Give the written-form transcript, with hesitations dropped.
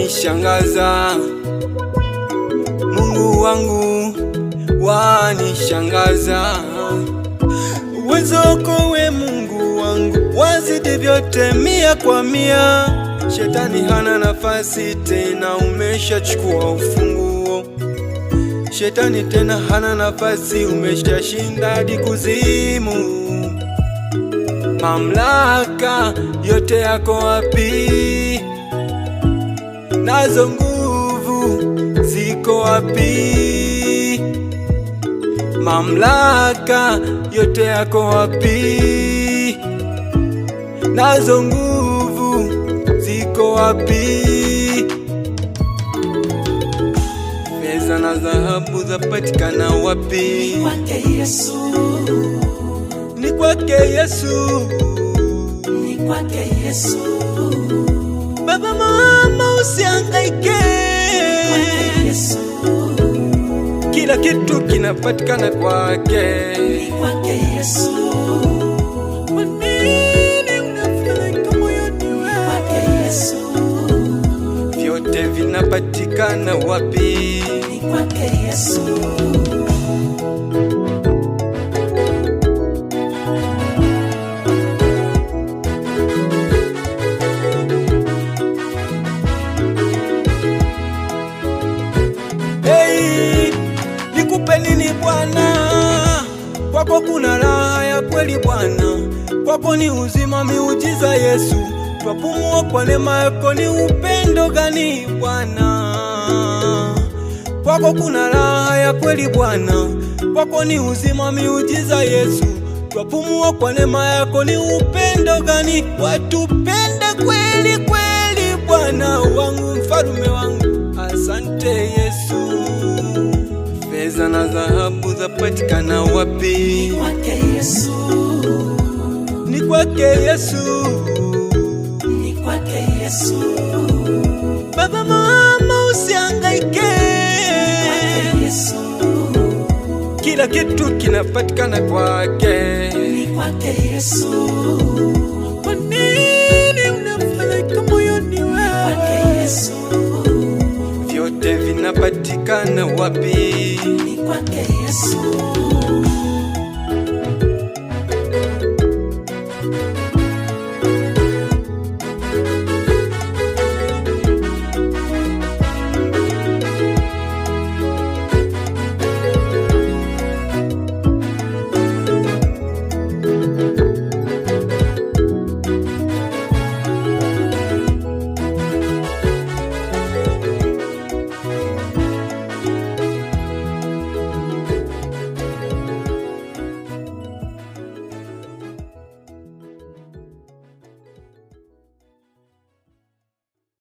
wanishangaza, Mungu wangu wanishangaza. Uwezo wako we Mungu wangu wazidi vyote 100 kwa 100. Shetani hana nafasi tena, umeshachukua ufunguo. Shetani tena hana nafasi, umeshashinda hadi kuzimu. Mamlaka yote yako wapi? Nazo nguvu ziko wapi? Mamlaka yote yako wapi? Nazo nguvu ziko wapi? Fedha na dhahabu zapatikana wapi? Ni kwake Yesu, ni kwake Yesu, ni kwake Yesu. Baba mama usihangaike, Ni kwake Yesu, kila kitu kinapatikana kwake. ni kwake Yesu. Kwa nini unafadhaika moyoni wewe? Ni kwake Yesu, Vyote vinapatikana wapi? ni kwake Yesu. Hey, nikupe nini Bwana? Kwako kuna raha ya kweli Bwana, kwako ni uzima, miujiza Yesu. Twapumua kwa neema yako, ni upendo gani Bwana? Kwako kuna raha ya kweli Bwana, kwako ni uzima, miujiza Yesu. Twapumua kwa neema yako, ni upendo gani? Watupende kweli kweli Bwana wangu, mfalume wangu, asante Yesu. Fedha na dhahabu zapatikana wapi? Ni kwake Yesu, Ni kwake Yesu, ni kwake Yesu. Baba mama usihangaike, Ni kwake Yesu, kila kitu kinapatikana kwake. ni kwake Yesu. Kwa nini unafadhaika moyoni Ni wewe? kwake Yesu, Vyote vinapatikana wapi? ni kwake Yesu.